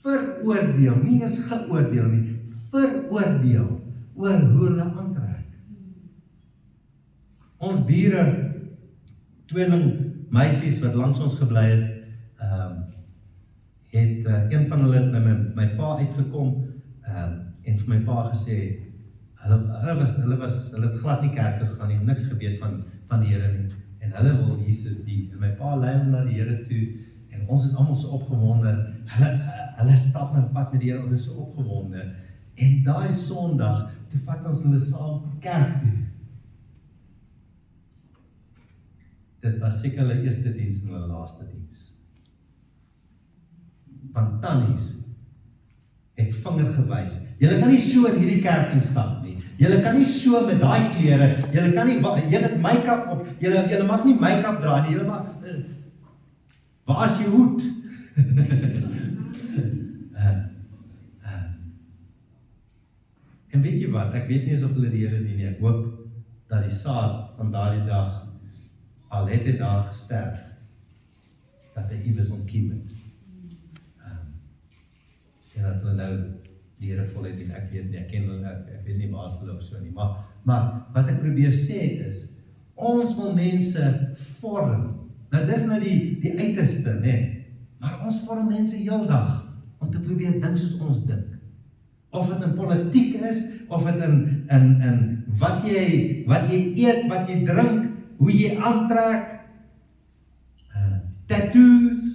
veroordeel, nie eens geoordeel nie, veroordeel oor hoe hulle aantrek. Ons bure, tweeling meisies wat langs ons gebly het, een van hulle het by my pa uitgekom, en vir my pa gesê, hulle het glad nie kerk toe gegaan nie, niks geweet van die Here nie, en hulle wil Jesus dien, en my pa lei hom na die Here toe, en ons is almal so opgewonde, hulle stap met pad met die Here, ons is so opgewonde, en daai Sondag, toe vat ons hulle saam kerk toe. Dit was seker hulle eerste diens en hulle laaste diens. Want tannies het vinger gewys. Julle kan nie so in hierdie kerk instap nie. Julle kan nie so met daai klere, julle kan nie, julle het make-up op, julle mag nie make-up dra nie, julle mag, waar is jou hoed? En weet jy wat, ek weet nie eens of hulle die Here dien nie, ek hoop dat die saad van daardie dag, al het hy daar gesterf, dat hy iewers ontkiem het. En dat hulle nou die Here voluit dien, ek weet nie, ek ken hulle, ek weet nie waar hulle of so nie, maar wat ek probeer sê is, ons wil mense vorm. Nou dis nou die uiterste, nee, maar ons vorm mense heeldag, om te probeer dink soos ons dink. Of het in politiek is, of het in wat jy eet, wat jy drink, hoe jy aantrek, tattoos.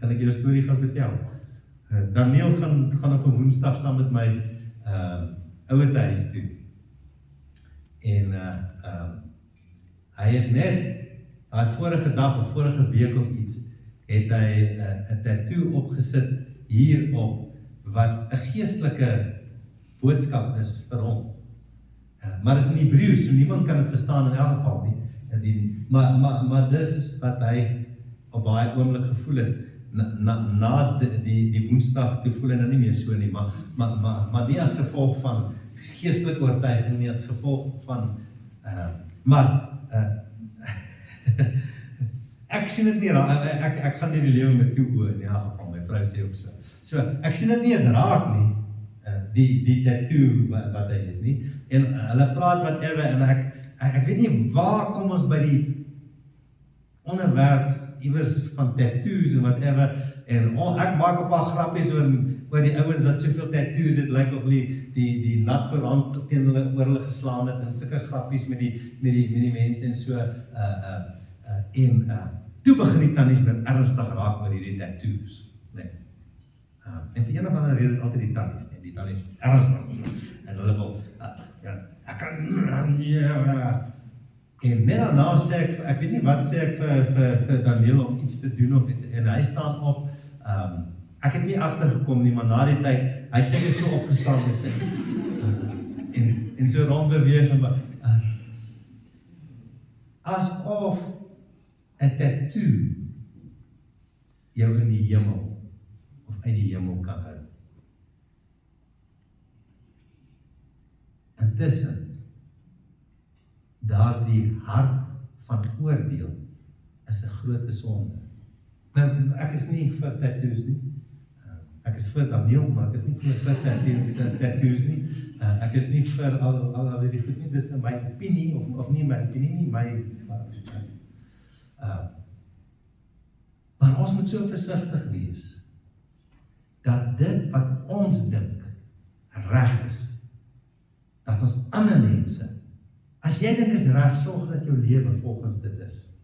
Kan ek julle storie gaan vertel? Daniel gaan op 'n Woensdag saam met my ouete huis toe. En hy het net, daai vorige dag of vorige week of iets, het hy 'n tattoo opgesit hierop, wat 'n geestelike boodskap is vir hom. Maar dit is in Hebreëus, so niemand kan dit verstaan in elk geval nie. Maar dis wat hy op baie oomblik gevoel het, na die Woensdag toe voel hy nou nie meer so nie, maar nie as gevolg van geestelike oortuiging nie, as gevolg van, ek sien dit nie raak, ek gaan nie die lewe met toe oor in elk geval, my vrou sê ook so. So, ek sien dit nie eens raak nie, die tattoo wat hy het nie, en hulle praat whatever, en ek weet nie waar kom ons by die onderwerp iewers van tattoos en whatever, en ek maak 'n paar grappies oor die ouens wat soveel tattoos het, lyk of die nat koerant teen hulle oor hulle geslaan het, en sulke grappies met die mense en so, toe begin die tannies nou ernstig raak oor hierdie tattoos, nee. En vir een of ander rede is altyd die tannies, nee, die tannies ernstig, en hulle wil, ek kan, en net daarna sê ek weet nie wat sê ek vir Daniel om iets te doen of iets, en hy staan op, ek het nie agtergekom nie, maar na die tyd, hy het seker so opgestaan met sy, en so rondbeweeg, asof 'n tattoo jou in die hemel, of uit die hemel kan hou. Intussen, daardie hart van oordeel is 'n groot sonde. Nou, ek is nie vir tattoos nie. Ek is vir Daniel, maar ek is nie vir tattoos nie. Ek is nie vir al die goed nie. Dis nou my opinie, of nie my opinie nie, maar ons moet so versigtig wees, dat dit wat ons dink reg is, dat ons ander mense, as jy dink is reg, sorg dat jou lewe volgens dit is.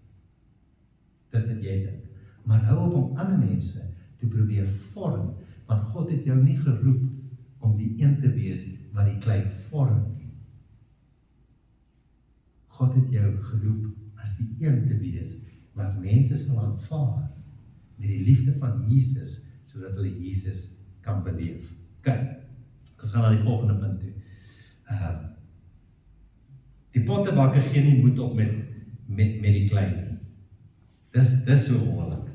Dit wat jy dink. Maar hou op om ander mense te probeer vorm, want God het jou nie geroep om die een te wees wat die klei vorm nie. God het jou geroep as die een te wees wat mense sal aanvaar met die liefde van Jesus, sodat hulle Jesus kan beleef. Kyk, ons gaan na die volgende punt toe. Die pottebakker gee nie moed op met die klei nie. Dis so wonderlik.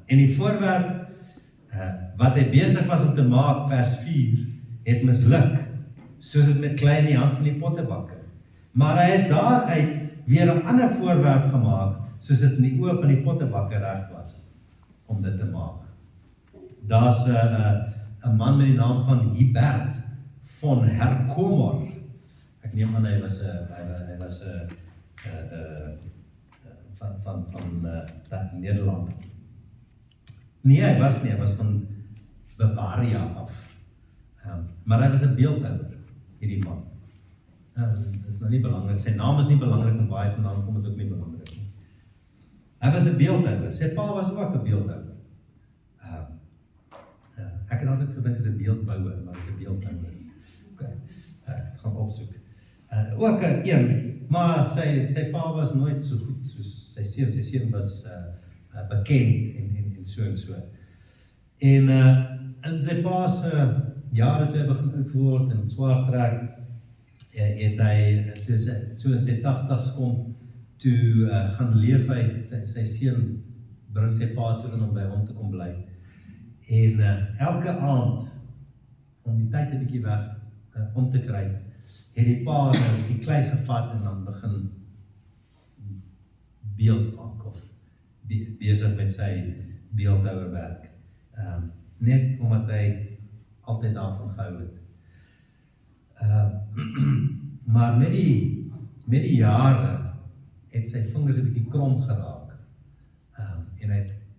En die voorwerp wat hy besig was om te maak, vers 4, het misluk, soos het met klei in die hand van die pottebakker. Maar hy het daaruit weer 'n ander voorwerp gemaak, soos dit in die oë van die pottebakker reg was, om om dit te maak. Daar's 'n man met die naam van Hubert von Herkommer. Ek neem aan hy was van Nederland. Nee, hy was van Bavaria af. Maar hy was 'n beeldhouwer, hierdie man. Dit is nou nie belangrik, sy naam is nie belangrik en waar hy vandaan kom is ook nie belangrik nie. Hy was 'n beeldhouwer, sy pa was ook 'n beeldhouwer. Ek het altyd gedink is 'n beeldbouwer, maar is 'n beeldhouwer. Okay, ek het gaan opsoek. Ook een, maar sy pa was nooit so goed soos sy seun was bekend en so en so. En in sy pa se jare toe hy begin oud word en swaar trek, het hy, toe so in sy 80's kom, toe gaan leef hy, sy seun bring sy pa toe in om by hom te kom bly. En elke aand, om die tyd 'n bietjie weg om te kry, het die pa die klei gevat en dan begin beeld maak of besig met sy beeldhouwerwerk. Net omdat hy altyd daarvan gehou het. Maar met die jare het sy vingers 'n bietjie krom geraak. En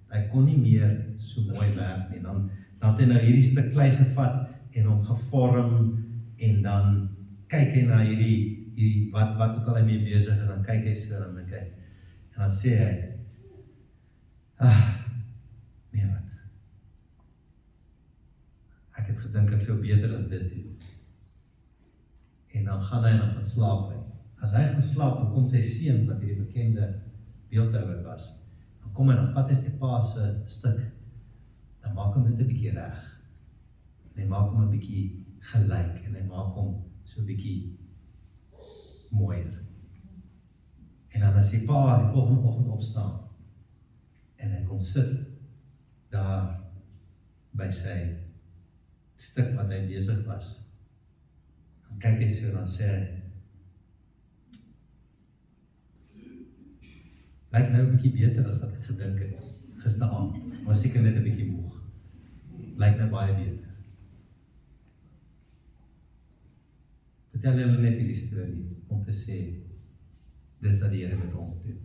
hy kon nie meer so mooi werk nie. Dan het hy nou hierdie stuk klei gevat en hom gevorm en dan kyk hy na hierdie wat ook al hy mee besig is, dan kyk hy so en dink hy. En dan sê hy, nee wat. Ek het gedink ek sou beter as dit doen. En dan gaan hy en dan gaan slaap hy. As hy gaan slaap, dan kom sy seun, wat hierdie bekende beeldhouwer was, dan kom hy, dan vat hy sy pa se stuk, dan maak hom dit 'n bietjie reg. En hy maak hom 'n bietjie gelyk, en hy maak hom so 'n bietjie mooier. En dan as die pa die volgende oggend opstaan, en hy kom sit daar by sy stuk wat hy besig was, dan kyk hy so en dan sê hy, lyk nou 'n bietjie beter as wat ek gedink het gisteraand, maar seker net 'n bietjie moeg. Lyk nou baie beter. Vertel hulle net hierdie storie om te sê, dis wat die Here met ons doen.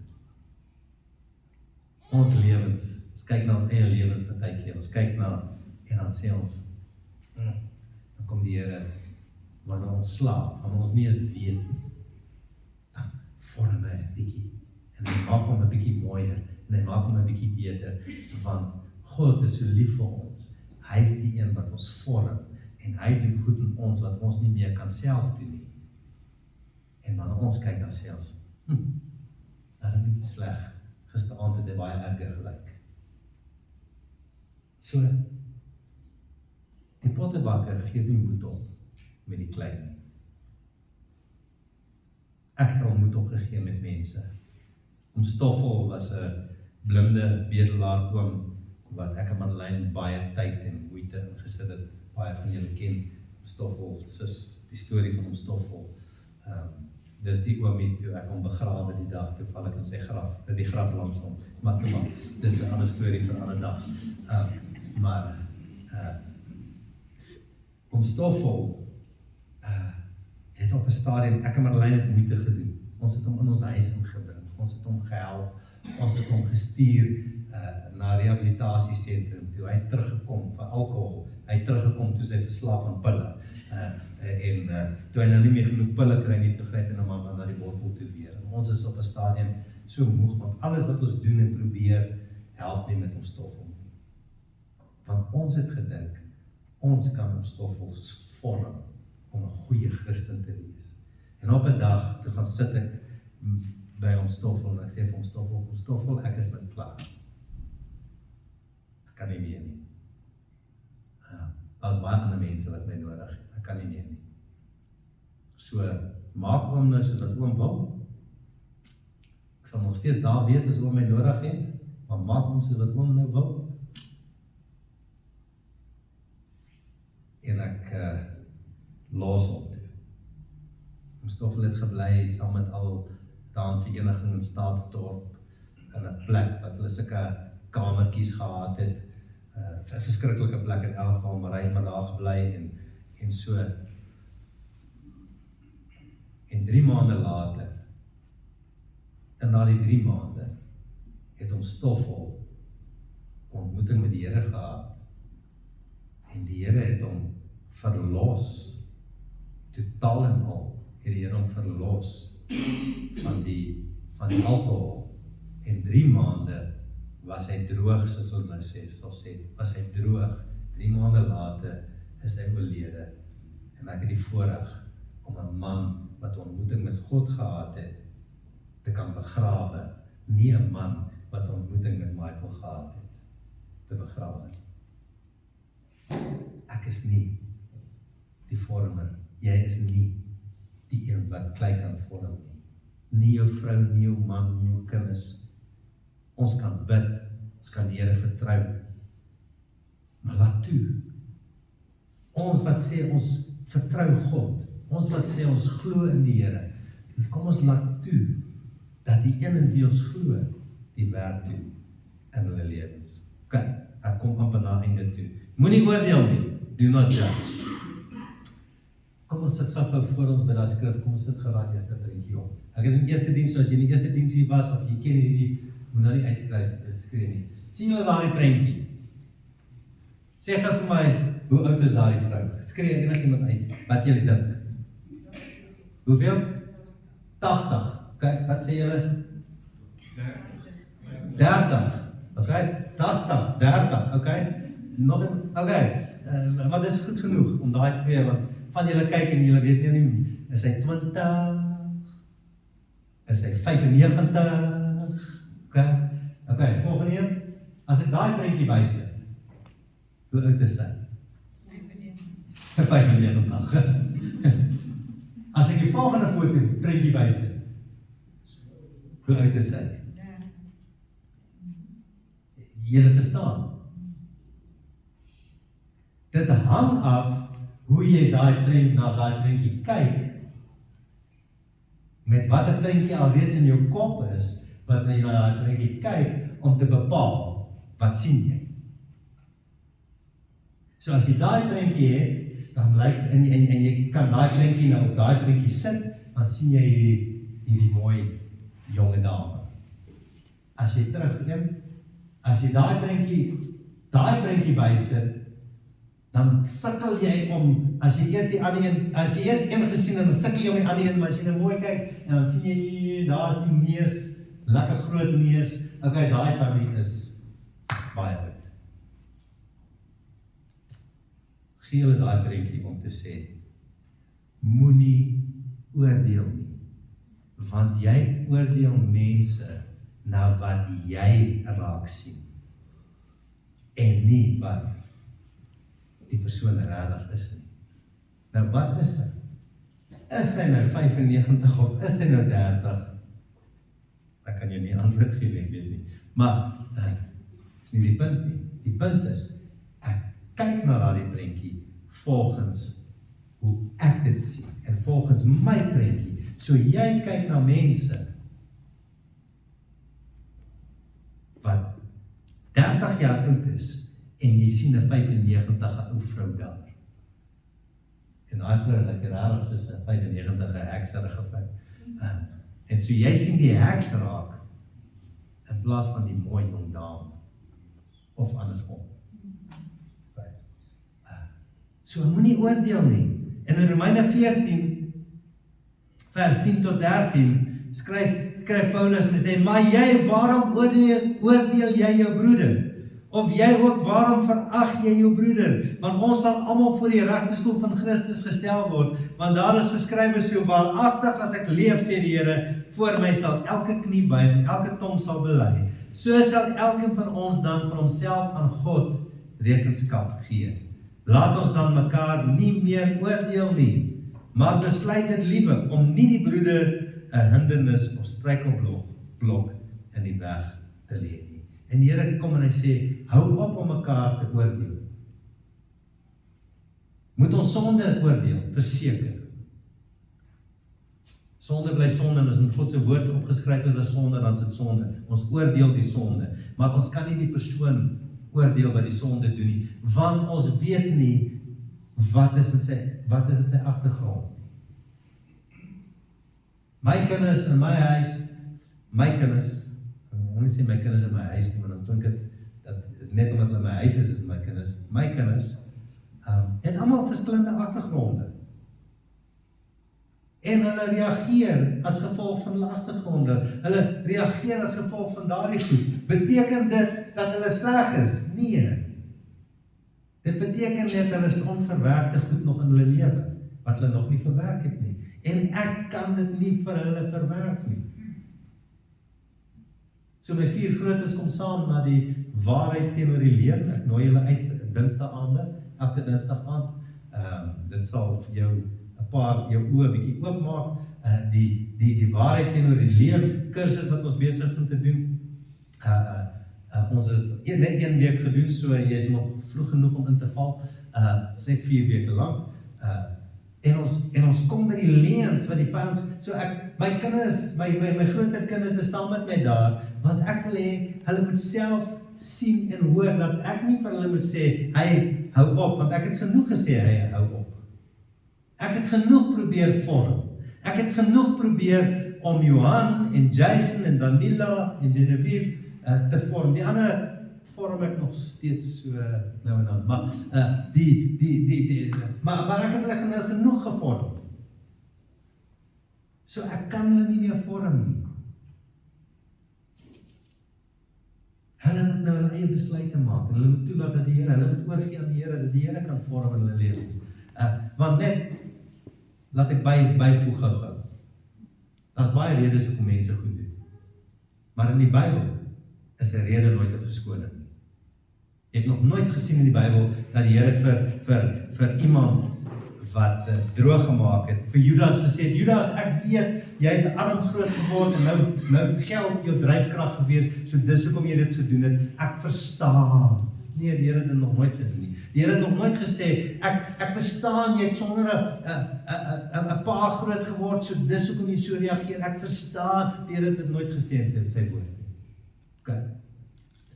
Ons lewens, ons kyk na ons eie lewens partykeer, ons kyk na, en dan sê ons, dan kom die Here, wanneer ons slaap, wanneer ons nie eens weet nie, dan vorm hy 'n bietjie, en hy maak hom 'n bietjie mooier, en hy maak hom 'n bietjie beter, want God is so lief vir ons, hy is die een wat ons vorm, en hy doen goed in ons, wat ons nie meer kan self doen nie. En wanneer ons kyk dan sê ons, dat is nie sleg, gisteraand het hy baie erger gelyk. So, die pottebakker gee nie moed op met die klei nie. Ek het al moed opgegee met mense. Oom Stoffel was 'n blinde bedelaar oom, wat ek en Madeleine baie tyd en moeite ingesit het. Baie van julle ken Oom Stoffel, die storie van Oom Stoffel. Dis die oomie toe ek hom begrawe die dag, toe val ek in sy graf, die graf langs hom, maar dis 'n ander storie vir 'n ander dag. Maar Oom Stoffel het op 'n stadium, ek en Madeleine het moeite gedoen. Ons het hom in ons huis ingebring, ons het hom gehelp, ons het hom gestuur na rehabilitasiesentrum toe, hy het teruggekom vir alkohol, hy het teruggekom toe sy verslaaf aan pille, toe hy nou nie meer genoeg pille kry nie, toe gryp hy nou maar na die bottel toe weer. En ons is op 'n stadium so moeg, want alles wat ons doen en probeer, help nie met Oom Stoffel nie. Want ons het gedink, ons kan Oom Stoffel vorm om 'n goeie Christen te wees. En op 'n dag, toe gaan sit ek by Oom Stoffel, en ek sê vir Oom Stoffel, ek is nou klaar. Ek kan nie meer nie. Daar's baie ander mense wat my nodig het, ek kan nie meer nie. So, maak oom nou soos wat oom wil. Ek sal nog steeds daar wees as oom my nodig het, maar maak hom soos wat oom nou wil. En ek los hom toe. Oom Stoffel het gebly saam met al daan vereniging in Staatsdorp, in 'n plek wat hulle sulke kamertjies gehad het, 'n verskriklike plek in elk geval, maar hy het maar daar gebly en so. En 3 maande later, en na die 3 maande, het hom Stoffel ontmoeting met die Here gehad. En die Here het hom verlos, totaal en al, het die Here hom verlos van die alkohol. En 3 maande was hy droog, soos ons nou sê, was hy droog. 3 maande later is hy oorlede. En ek het die voorreg om 'n man wat ontmoeting met God gehad het, te kan begrawe, nie 'n man wat ontmoeting met Michael gehad het, te begrawe. Ek is nie die vormer, jy is nie die een wat klei kan vorm nie. Nie jou vrou, nie jou man, nie jou kinders. Ons kan bid, ons kan die Here vertrou. Maar laat toe. Ons wat sê ons vertrou God, ons wat sê ons glo in die Here, kom ons laat toe, dat die een in wie ons glo, die werk doen in hulle lewens. Ok, ek kom amper na einde toe. Moenie oordeel nie, do not judge. Kom ons sit gou voor ons by daai skrif, kom ons sit gou daai eerste prentjie op. Ek het in die eerste diens, as jy in die eerste diens hier was, of jy ken hierdie, moet nou nie uitskree nie. Sien julle daardie prentjie? Sê gou vir my, hoe oud is daardie vrou? Skree enigiemand uit, wat julle dink? Hoeveel? 80. Ok, wat sê julle? 30. Ok, 80, 30, ok? Nog een, ok, maar dit is goed genoeg, om daai twee, want van julle kyk en julle weet nie, is hy 20? Is hy 95? Ok, volgende een, as ek daai prentjie bysit, hoe oud is hy? 95. As ek die volgende foto prentjie bysit, hoe oud is hy? Julle verstaan? Dit hang af hoe jy na daai prentjie kyk, met wat 'n prentjie alreeds in jou kop is, wat jy na daai prentjie kyk, om te bepaal, wat sien jy? So as jy daai prentjie het, dan lyk en jy kan daai prentjie nou op daai prentjie sit, dan sien jy hierdie mooi jonge dame. As jy teruggaan, as jy daai prentjie bysit, dan sukkel jy om, as jy eers een gesien en dan sukkel jy om die ander een, maar as jy nou mooi kyk, en dan sien jy, daar is die neus, lekker groot neus, ok, daai tannie is baie oud. Gee julle daai prentjie om te sê, moenie oordeel nie, want jy oordeel mense na wat jy raak sien, en nie wat die persoon regtig is nie. Nou wat is hy? Is hy nou 95 of is hy nou 30? Ek kan jou nie antwoord gee, ek weet nie. Maar, is nie die punt nie. Die punt is, ek kyk na daardie prentjie volgens hoe ek dit sien, en volgens my prentjie. So jy kyk na mense wat 30 jaar oud is, en jy sien 'n 95 ou vrou daar. En daai vrou het ek rarig soos 'n 95 hekserige vrou. En so jy sien die heks raak, in plaas van die mooi jong dame, of andersom. So moenie oordeel nie. En in Romeine 14, vers 10 tot 13, skryf Paulus en sê, maar jy, waarom oordeel jy jou broeder? Of jy ook, waarom verag jy jou broeder? Want ons sal almal voor die regterstoel van Christus gestel word, want daar is geskrywe, so waaragtig as ek leef, sê die Here, voor my sal elke knie buig en elke tong sal bely. So sal elkeen van ons dan vir homself aan God rekenskap gee. Laat ons dan mekaar nie meer oordeel nie, maar besluit dit liewe om nie die broeder 'n hindernis of struikelblok in die weg te lê nie. En die Here kom en hy sê, hou op om mekaar te oordeel. Moet ons sonde oordeel, verseker. Sonde bly sonde, en as in God se woord opgeskryf is as sonde, dan is dit sonde. Ons oordeel die sonde, maar ons kan nie die persoon oordeel wat die sonde doen nie, want ons weet nie wat is in sy agtergrond. My kinders in my huis, ek wil nie sê my kinders in my huis nie, maar dan klink dit dat net omdat hulle my huis is my kinders, het almal verskillende agtergronde. En hulle reageer as gevolg van hulle agtergronde. Hulle reageer as gevolg van daardie goed. Beteken dit dat hulle sleg is? Nee. Dit beteken net hulle is onverwerkte goed nog in hulle lewe, wat hulle nog nie verwerk het nie. En ek kan dit nie vir hulle verwerk nie. So my 4 grootes kom saam na die waarheid teenoor die lewe. Ek nooi julle uit Dinsdae-aande, elke Dinsdag-aand. Dit sal vir jou jou oë bietjie oopmaak, die waarheid teenoor die lewe kursus wat ons besig is om te doen. Ons is net 1 week gedoen, so jy is nog vroeg genoeg om in te val. Is net 4 weke lang. En ons kom by die leuns wat die vyand, so my kinders, my groter kinders is saam met my daar, want ek wil hê, hulle moet self sien en hoor, dat ek nie vir hulle moet sê, hy hou op, want ek het genoeg gesê, hy hou op. Ek het genoeg probeer vorm. Ek het genoeg probeer om Johan en Jason en Danila en Genevieve te vorm. Die ander vorm ek nog steeds so nou en dan. Maar maar ek het hulle genoeg gevorm. So ek kan hulle nie meer vorm nie. Hulle moet nou hulle eie besluite maak en hulle moet toelaat dat die Here, hulle moet oorgee aan die Here, dat die Here kan vorm in hulle lewens. Want net laat ek byvoeg gou. Daar's baie redes hoekom mense goed doen. Maar in die Bybel is 'n rede nooit 'n verskoning nie. Jy het nog nooit gesien in die Bybel dat die Here vir iemand wat droog gemaak het, vir Judas gesê het, Judas, ek weet, jy het arm groot geword en nou geld jou dryfkrag gewees, so dis hoekom jy dit gedoen het, ek verstaan. Nee, die Here het dit nog nooit gedoen nie. Die Here het nog nooit gesê, ek verstaan, jy het sonder 'n pa groot geword, so dis hoekom jy so reageer, ek verstaan, die Here het dit nooit gesê in sy woord nie. Okay.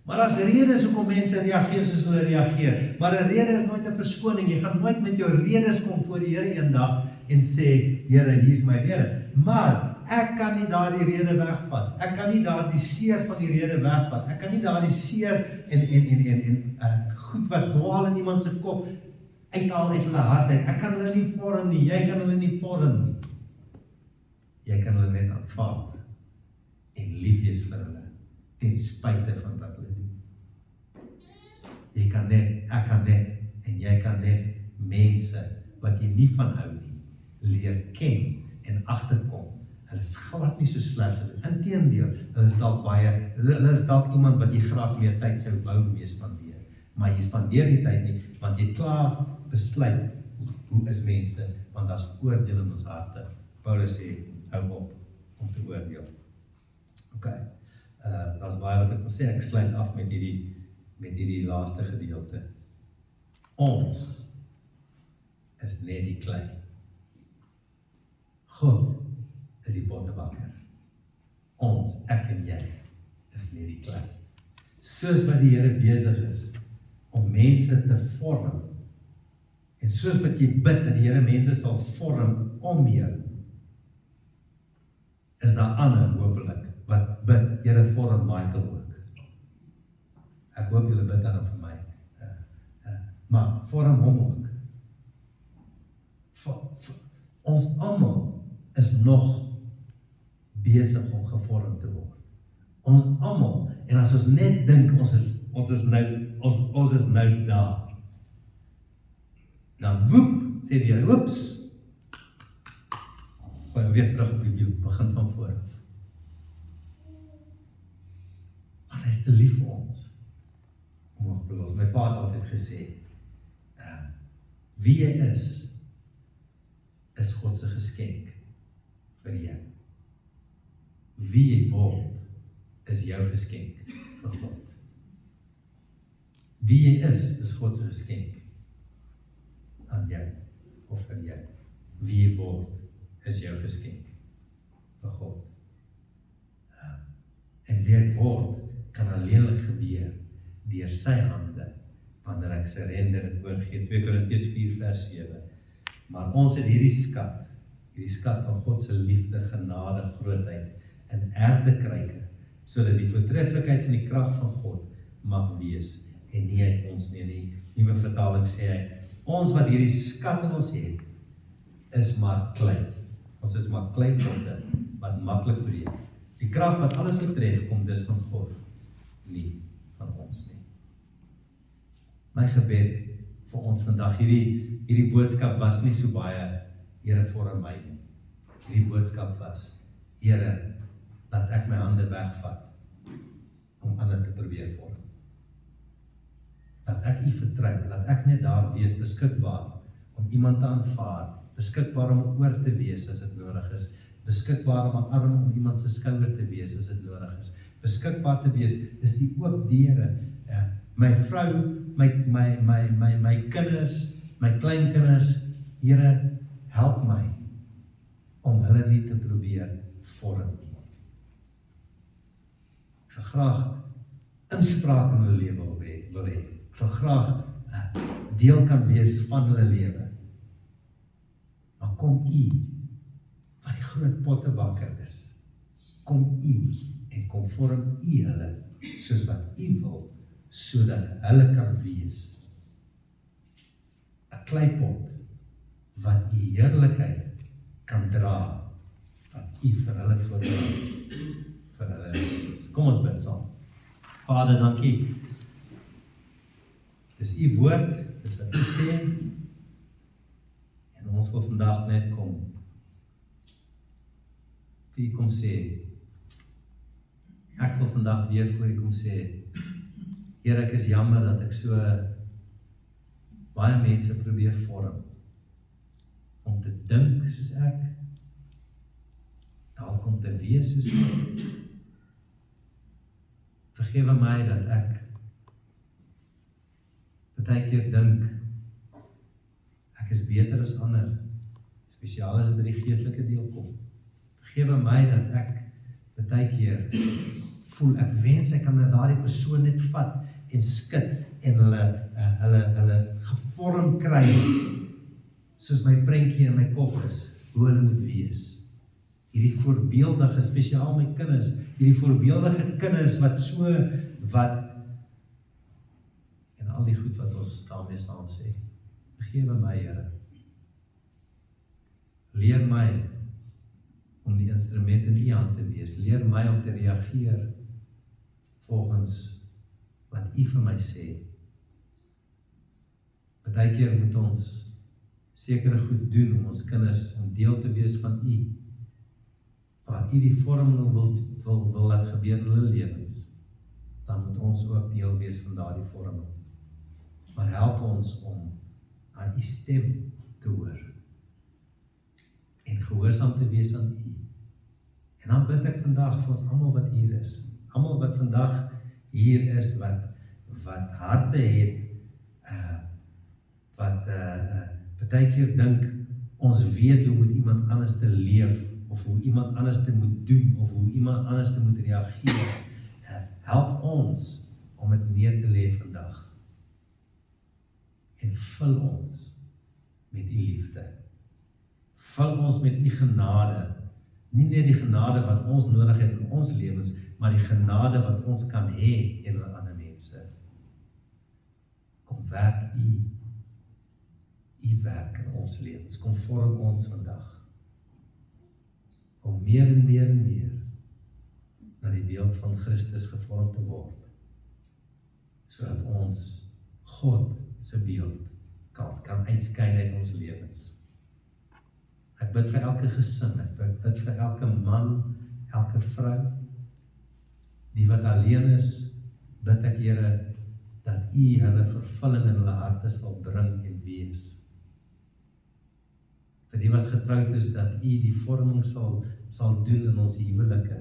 Maar as redes hoekom mense reageer soos hulle reageer, maar 'n rede is nooit 'n verskoning, jy gaan nooit met jou redes kom voor die Here eendag en sê, Here, hier is my rede. Maar ek kan nie daardie rede wegvat. Ek kan nie daardie seer van die rede wegvat. Ek kan nie daardie seer en goed wat dwaal in iemand se kop uithaal uit hulle hart uit. Ek kan hulle nie vorm nie. Jy kan hulle nie vorm nie. Jy kan hulle net aanvaar en lief wees vir hulle ten spyte van wat hulle doen. Jy kan net, ek kan net en jy kan net mense wat jy nie van hou nie, leer ken en agterkom. Hulle is glad nie so sleg as hulle. Inteendeel, hulle is dalk iemand wat jy graag meer tyd sou wou mee spandeer. Maar jy spandeer nie tyd nie, want jy klaar besluit hoe is mense, want daar's oordeel in ons harte. Paulus sê, hou op om te oordeel. Okay. Daar's baie wat ek wil sê, ek sluit af met hierdie laaste gedeelte. Ons is net die klei. God is die pottebakker. Ons, ek en jy, is net die klei. Soos wat die Here besig is om mense te vorm, en soos wat jy bid dat die Here mense sal vorm om jou, is daar ander hopelik wat bid, Here vorm Michael ook. Ek hoop julle bid daarom vir my. Maar vorm hom ook. Ons almal is nog besig om gevorm te word. Ons almal, en as ons net dink ons is nou daar, dan woep, sê die Here, oeps, gooi weer terug op die wiel, begin van vooraf. Want hy is te lief vir ons, om ons te los. My pa het altyd gesê, wie jy is God se geskenk vir jou. Wie jy word, is jou geskenk vir God. Wie jy is God se geskenk aan jou, of vir jou. Wie jy word, is jou geskenk. vir God. En wie ek word, kan alleenlik gebeur deur sy hande, wanneer ek surrender en oorgee. 2 Korintiërs 4 vers 7. Maar ons het hierdie skat van God se liefde, genade, grootheid in erdekryke, sodat die voortreffelikheid van die krag van God mag wees, en nie uit ons nie. Die nuwe vertaling sê hy, ons wat hierdie skat in ons het, is maar klein. Ons is maar klein potte, wat maklik breek. Die krag wat alles betref, kom dus van God, nie van ons nie. My gebed vir ons vandag, hierdie boodskap was nie so baie, Here vorm my nie. Hierdie boodskap was, Here, laat ek my hande wegvat, om ander te probeer vorm. Laat ek U vertrou, laat ek net daar wees, beskikbaar, om iemand te aanvaar, beskikbaar om oor te wees as dit nodig is, beskikbaar om 'n arm om iemand se skouer te wees as dit nodig is, beskikbaar te wees, dis die oop deure, my vrou, my kinders, my kleinkinders, Here, help my, om hulle nie te probeer vorm nie. Ek sal graag inspraak in hulle lewe wil hê. Ek sal graag deel kan wees van hulle lewe. Maar kom U, wat die groot pottebakker is, kom U en kom vorm U hulle, soos wat U wil, sodat hulle kan wees 'n kleipot, wat U heerlikheid kan dra, wat U vir hulle voorberei, vir hulle is. Kom ons bid saam. Vader, dankie. Dis U woord, dis wat U sê, en ons wil vandag net kom, vir U kom sê, ek wil vandag weer voor U kom sê, Here, ek is jammer dat ek so baie mense probeer vorm, om te dink soos ek, dalk om te wees soos ek. Vergewe my dat ek baie keer dink, ek is beter as ander, spesiaal as dit by die geestelike deel kom. Vergewe my dat ek baie keer voel, ek wens ek kan daardie persoon net vat en skud en hulle gevorm kry, soos my prentjie in my kop is, hoe hulle moet wees. Hierdie voorbeeldige, spesiaal my kinders, hierdie voorbeeldige kinders wat en al die goed wat ons daarmee saam sê. Vergewe my, Here. Leer my om die instrument in U hand te wees. Leer my om te reageer volgens wat U vir my sê. Baie keer moet ons sekere goed doen om ons kinders om deel te wees van U, waar U die vorming wil laat gebeur in hulle lewens, dan moet ons ook deel wees van daardie vorming. Maar help ons om aan U stem te hoor en gehoorsaam te wees aan U. En dan bid ek vandag vir ons almal wat hier is, almal wat vandag hier is, wat harte het, wat baie keer dink, ons weet hoe moet iemand anders te leef, of hoe iemand anders te moet doen, of hoe iemand anders te moet reageer. Help ons om dit neer te lê vandag. En vul ons met U liefde. Vul ons met U genade. Nie net die genade wat ons nodig het in ons lewens, maar die genade wat ons kan hê teenoor ander mense. Kom werk U werk in ons lewens. Kom vorm ons vandag. Om meer en meer en meer na die beeld van Christus gevorm te word, sodat ons God se beeld kan uitskyn uit ons lewens. Ek bid vir elke gesin, ek bid vir elke man, elke vrou, die wat alleen is, bid ek, Here, dat U hulle vervulling in hulle harte sal bring en wees. Vir die wat getroud is, dat U die vorming sal doen in ons huwelike,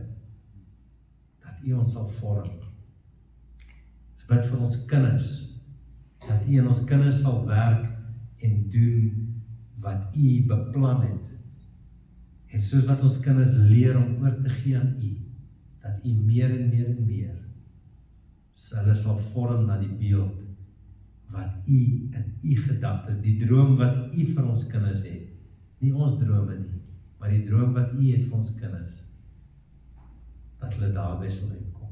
dat U ons sal vorm. Ek bid vir ons kinders, dat U in ons kinders sal werk en doen wat U beplan het En soos wat ons kinders leer om oor te gee aan U, dat U meer en meer en meer, hulle sal vorm na die beeld wat U in U gedagtes, die droom wat U vir ons kinders het, nie ons drome nie, maar die droom wat U het vir ons kinders, dat hulle daarby sal uitkom.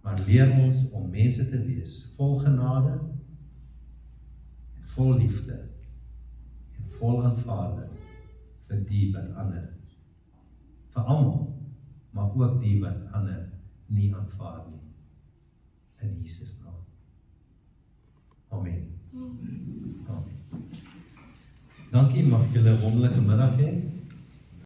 Maar leer ons om mense te wees, vol genade, en vol liefde, en vol aanvaarding, vir die wat ander, vir almal, maar ook die wat ander nie aanvaar nie, in Jesus naam. Amen. Amen. Dankie, mag julle 'n wonderlike middag hê.